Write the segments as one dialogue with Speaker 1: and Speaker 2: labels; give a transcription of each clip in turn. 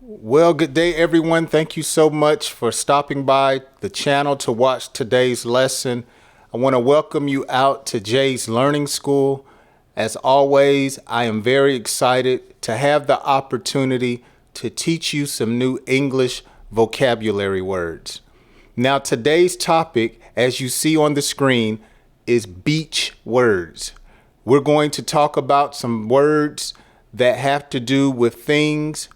Speaker 1: Well, good day, everyone. Thank you so much for stopping by the channel to watch today's lesson. I want to welcome you out to Jay's Learning School. As always, I am very excited to have the opportunity to teach you some new English vocabulary words. Now, today's topic, as you see on the screen, is beach words. We're going to talk about some words that have to do with things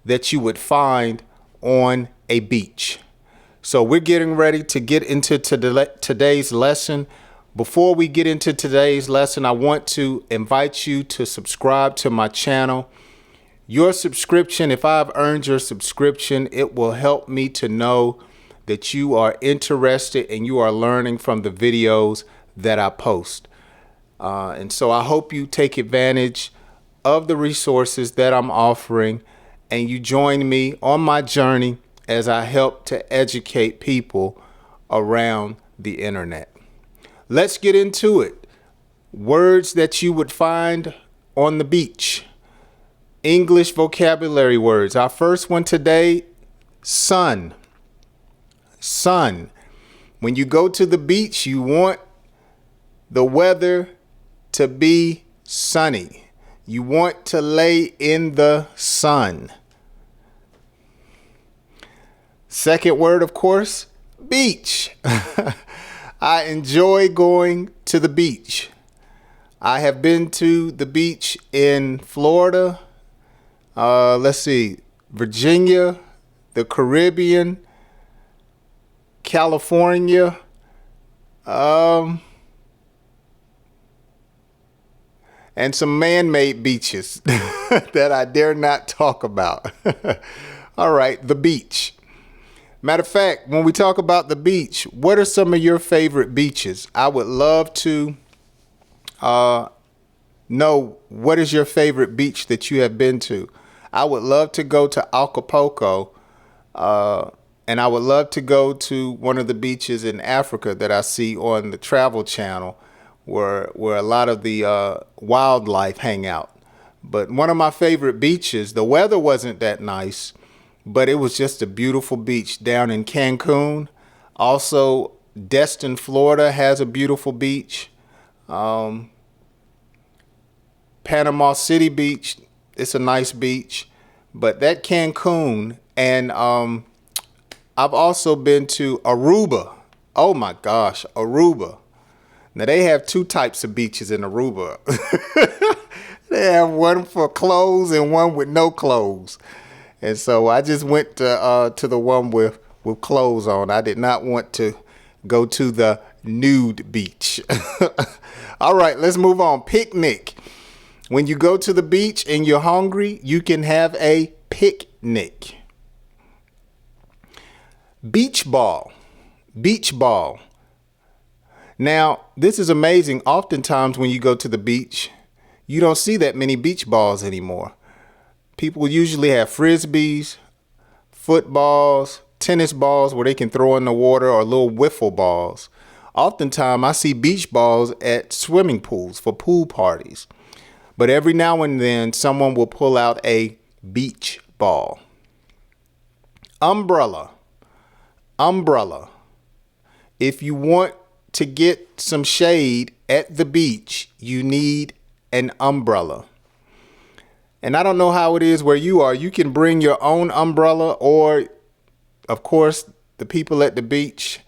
Speaker 1: that you would find on a beach. So we're getting ready to get into today's lesson. Before we get into today's lesson, I want to invite you to subscribe to my channel. Your subscription, if I've earned your subscription, it will help me to know that you are interested and you are learning from the videos that I post. And so I hope you take advantage of the resources that I'm offering and you join me on my journey as I help to educate people around the internet. Let's get into it. Words that you would find on the beach. English vocabulary words. Our first one today, sun. Sun. When you go to the beach, you want the weather to be sunny. You want to lay in the sun. Second word, of course, beach. I enjoy going to the beach. I have been to the beach in Florida, Virginia, the Caribbean, California, and some man-made beaches that I dare not talk about. All right, the beach. Matter of fact, when we talk about the beach, what are some of your favorite beaches? I would love to know what is your favorite beach that you have been to. I would love to go to Acapulco, and I would love to go to one of the beaches in Africa that I see on the Travel Channel, where a lot of the wildlife hang out. But one of my favorite beaches, the weather wasn't that nice, but it was just a beautiful beach down in Cancun. Also, Destin, Florida has a beautiful beach. Panama City Beach, it's a nice beach. But that Cancun, and I've also been to Aruba. Oh my gosh, Aruba. Now, they have two types of beaches in Aruba. They have one for clothes and one with no clothes. And so I just went to the one with clothes on. I did not want to go to the nude beach. All right, let's move on. Picnic. When you go to the beach and you're hungry, you can have a picnic. Beach ball. Beach ball. Now, this is amazing. Oftentimes when you go to the beach, you don't see that many beach balls anymore. People usually have frisbees, footballs, tennis balls where they can throw in the water, or little wiffle balls. Oftentimes I see beach balls at swimming pools for pool parties. But every now and then someone will pull out a beach ball. Umbrella. Umbrella. If you want to get some shade at the beach, you need an umbrella. And I don't know how it is where you are. You can bring your own umbrella, or, of course, the people at the beach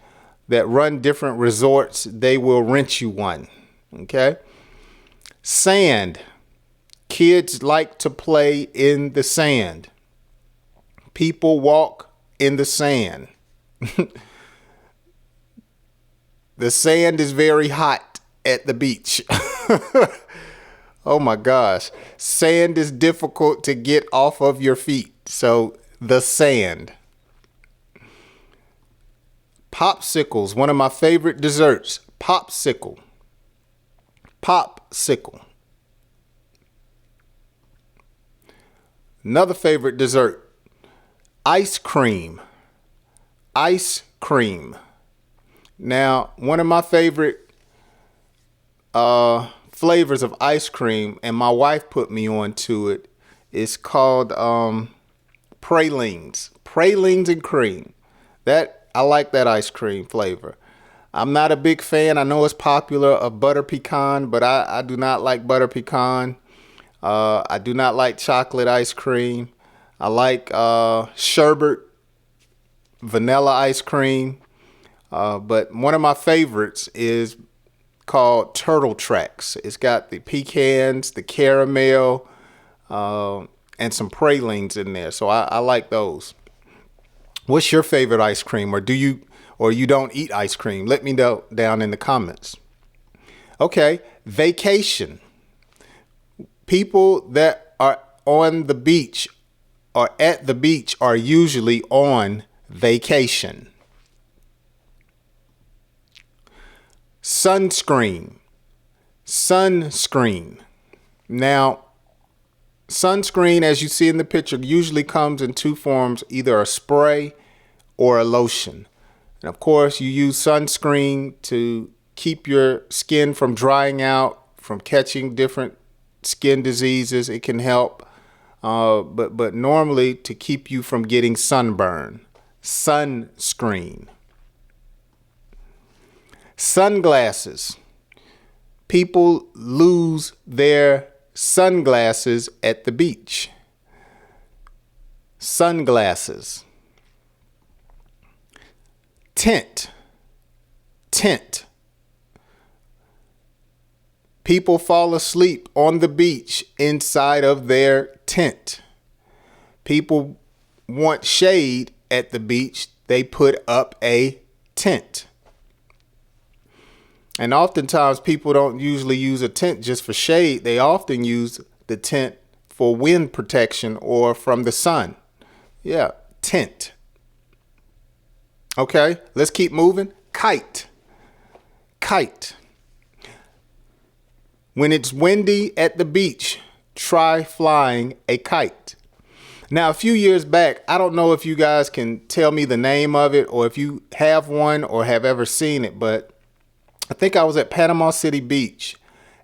Speaker 1: that run different resorts, they will rent you one. Okay? Sand. Kids like to play in the sand. People walk in the sand. The sand is very hot at the beach. Oh my gosh. Sand is difficult to get off of your feet. So the sand. Popsicles, one of my favorite desserts. Popsicle. Popsicle. Another favorite dessert. Ice cream. Ice cream. Now, one of my favorite flavors of ice cream, and my wife put me on to it, is called Pralines. Pralines and cream. I like that ice cream flavor. I'm not a big fan. I know it's popular of butter pecan, but I do not like butter pecan. I do not like chocolate ice cream. I like sherbet vanilla ice cream. But one of my favorites is called Turtle Tracks. It's got the pecans, the caramel, and some pralines in there. So I like those. What's your favorite ice cream, or you don't eat ice cream? Let me know down in the comments. Okay, vacation. People that are on the beach or at the beach are usually on vacation. Sunscreen. Sunscreen. Now, sunscreen, as you see in the picture, usually comes in two forms, either a spray or a lotion. And of course, you use sunscreen to keep your skin from drying out, from catching different skin diseases. It can help, but normally to keep you from getting sunburn. Sunscreen. Sunglasses. People lose their sunglasses at the beach. Sunglasses. Tent. Tent. People fall asleep on the beach inside of their tent. People want shade at the beach. They put up a tent. And oftentimes people don't usually use a tent just for shade. They often use the tent for wind protection or from the sun. Yeah, tent. Okay, let's keep moving. Kite. Kite. When it's windy at the beach, try flying a kite. Now, a few years back, I don't know if you guys can tell me the name of it or if you have one or have ever seen it, but I think I was at Panama City Beach,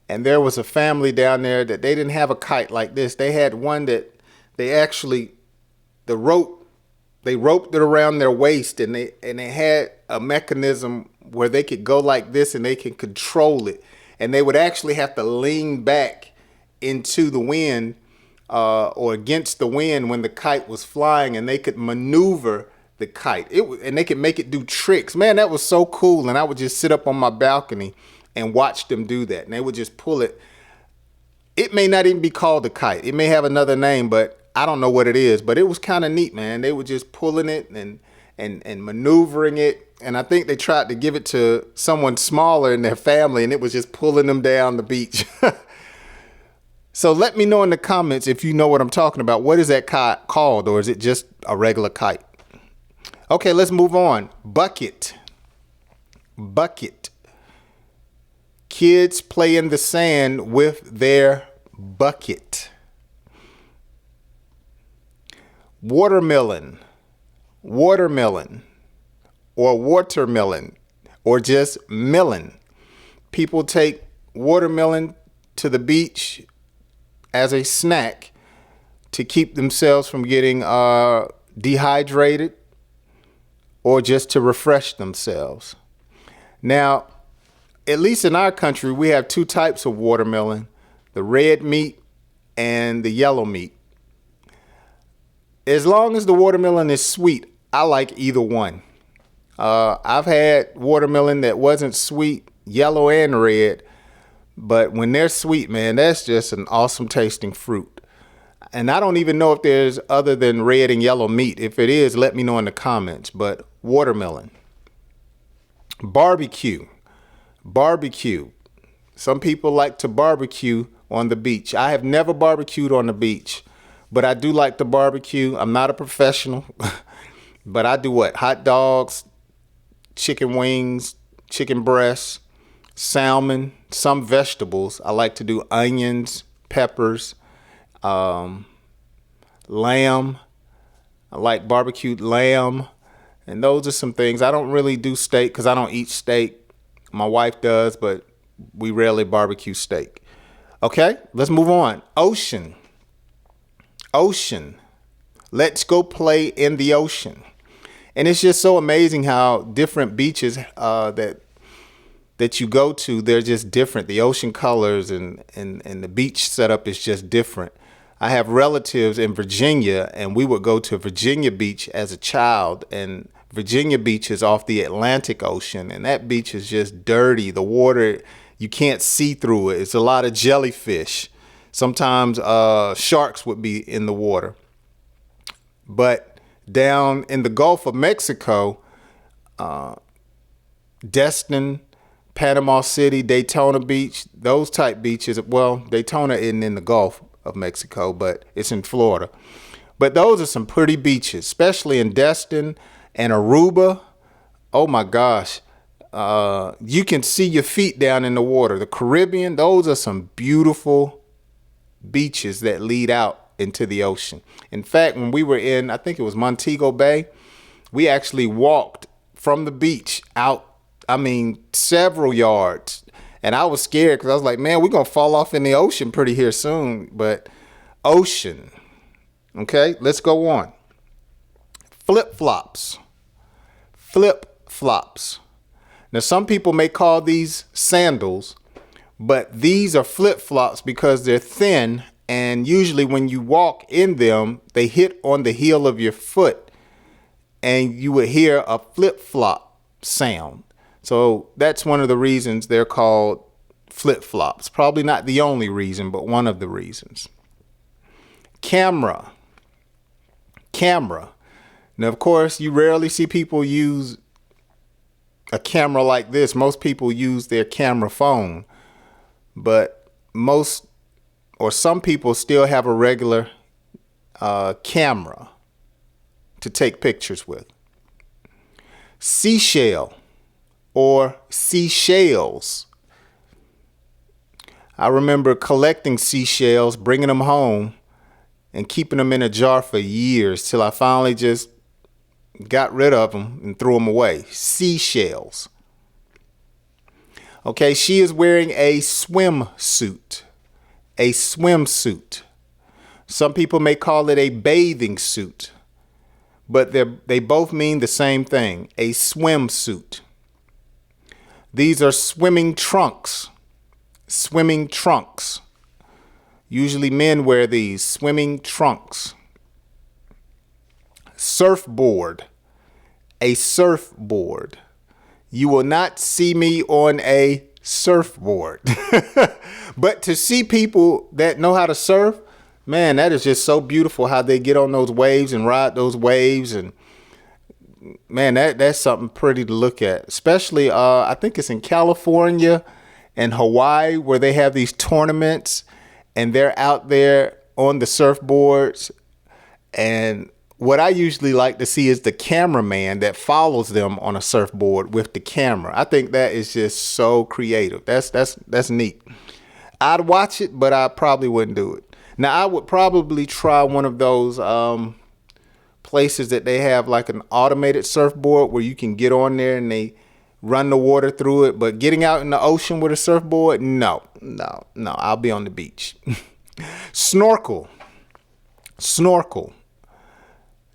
Speaker 1: and there was a family down there that they didn't have a kite like this. They had one that they roped it around their waist, and they had a mechanism where they could go like this and they could control it. And they would actually have to lean back into the wind or against the wind when the kite was flying, and they could maneuver the kite. And they could make it do tricks. Man, that was so cool. And I would just sit up on my balcony and watch them do that. And they would just pull it. It may not even be called a kite. It may have another name, but I don't know what it is. But it was kind of neat, man. They were just pulling it and maneuvering it. And I think they tried to give it to someone smaller in their family, and it was just pulling them down the beach. So let me know in the comments if you know what I'm talking about. What is that kite called, or is it just a regular kite? Okay, let's move on. Bucket. Bucket. Kids play in the sand with their bucket. Watermelon. Watermelon. Or watermelon. Or just melon. People take watermelon to the beach as a snack to keep themselves from getting dehydrated, or just to refresh themselves. Now, at least in our country, we have two types of watermelon, the red meat and the yellow meat. As long as the watermelon is sweet, I like either one. I've had watermelon that wasn't sweet, yellow and red, but when they're sweet, man, that's just an awesome tasting fruit. And I don't even know if there's other than red and yellow meat. If it is, let me know in the comments. But watermelon. Barbecue. Barbecue. Some people like to barbecue on the beach. I have never barbecued on the beach, but I do like to barbecue. I'm not a professional, but I do what? Hot dogs, chicken wings, chicken breasts, salmon, some vegetables. I like to do onions, peppers, lamb. I like barbecued lamb. And those are some things. I don't really do steak because I don't eat steak. My wife does, but we rarely barbecue steak. Okay, let's move on. Ocean. Ocean. Let's go play in the ocean. And it's just so amazing how different beaches that you go to, they're just different. The ocean colors and the beach setup is just different. I have relatives in Virginia, and we would go to Virginia Beach as a child, and Virginia Beach is off the Atlantic Ocean, and that beach is just dirty. The water, you can't see through it. It's a lot of jellyfish. Sometimes sharks would be in the water. But down in the Gulf of Mexico, Destin, Panama City, Daytona Beach, those type beaches. Well, Daytona isn't in the Gulf of Mexico, but it's in Florida. But those are some pretty beaches, especially in Destin and Aruba. Oh my gosh. You can see your feet down in the water. The Caribbean, those are some beautiful beaches that lead out into the ocean. In fact, when we were in, I think it was Montego Bay, we actually walked from the beach out, several yards. And I was scared because I was like, man, we're going to fall off in the ocean pretty here soon. But ocean. Okay, let's go on. Flip-flops. Flip-flops. Now, some people may call these sandals, but these are flip-flops because they're thin. And usually when you walk in them, they hit on the heel of your foot and you would hear a flip-flop sound. So that's one of the reasons they're called flip-flops. Probably not the only reason, but one of the reasons. Camera. Now, of course, you rarely see people use a camera like this. Most people use their camera phone, but some people still have a regular camera to take pictures with. Seashell or seashells. I remember collecting seashells, bringing them home and keeping them in a jar for years till I finally just got rid of them and threw them away. Seashells. Okay, she is wearing a swimsuit. A swimsuit. Some people may call it a bathing suit, but they both mean the same thing, a swimsuit. These are swimming trunks. Swimming trunks. Usually men wear these swimming trunks. Surfboard. A surfboard. You will not see me on a surfboard. But to see people that know how to surf, man, that is just so beautiful how they get on those waves and ride those waves. And man, that's something pretty to look at. Especially, I think it's in California and Hawaii where they have these tournaments and they're out there on the surfboards. And what I usually like to see is the cameraman that follows them on a surfboard with the camera. I think that is just so creative. That's neat. I'd watch it, but I probably wouldn't do it. Now, I would probably try one of those places that they have like an automated surfboard where you can get on there and they run the water through it. But getting out in the ocean with a surfboard, no, I'll be on the beach. Snorkel.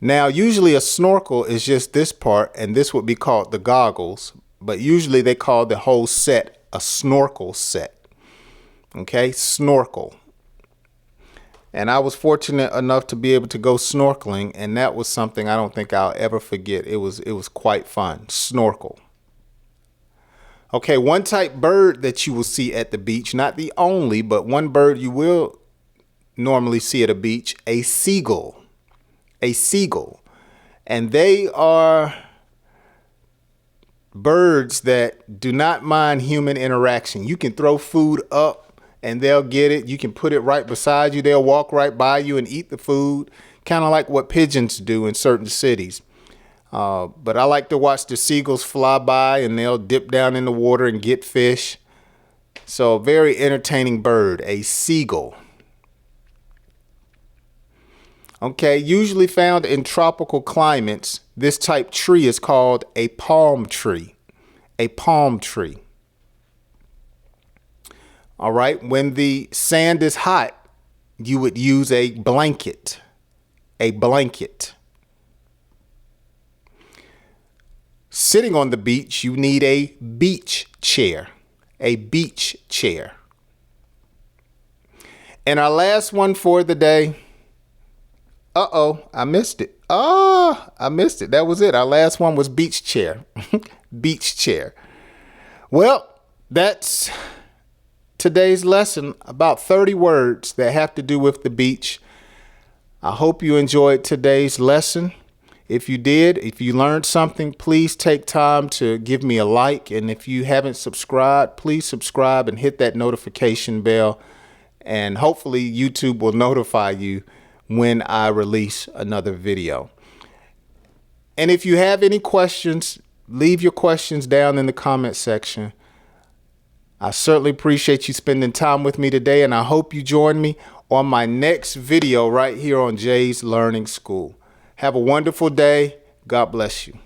Speaker 1: Now, usually a snorkel is just this part, and this would be called the goggles. But usually they call the whole set a snorkel set. Okay, snorkel. And I was fortunate enough to be able to go snorkeling, and that was something I don't think I'll ever forget. It was quite fun. Snorkel. Okay, one type bird that you will see at the beach, not the only, but one bird you will normally see at a beach, a seagull. A seagull. And they are birds that do not mind human interaction. You can throw food up and they'll get it. You can put it right beside you. They'll walk right by you and eat the food, kind of like what pigeons do in certain cities. But I like to watch the seagulls fly by and they'll dip down in the water and get fish. So a very entertaining bird, a seagull. Okay, usually found in tropical climates, this type tree is called a palm tree. A palm tree. All right, when the sand is hot, you would use a blanket. a blanket. Sitting on the beach, you need a beach chair. A beach chair. And our last one for the day. I missed it. I missed it. That was it. Our last one was beach chair. Beach chair. Well, that's today's lesson. About 30 words that have to do with the beach. I hope you enjoyed today's lesson. If you did, if you learned something, please take time to give me a like. And if you haven't subscribed, please subscribe and hit that notification bell. And hopefully YouTube will notify you when I release another video. And if you have any questions, leave your questions down in the comment section. I certainly appreciate you spending time with me today, and I hope you join me on my next video right here on Jay's Learning School. Have a wonderful day. God bless you.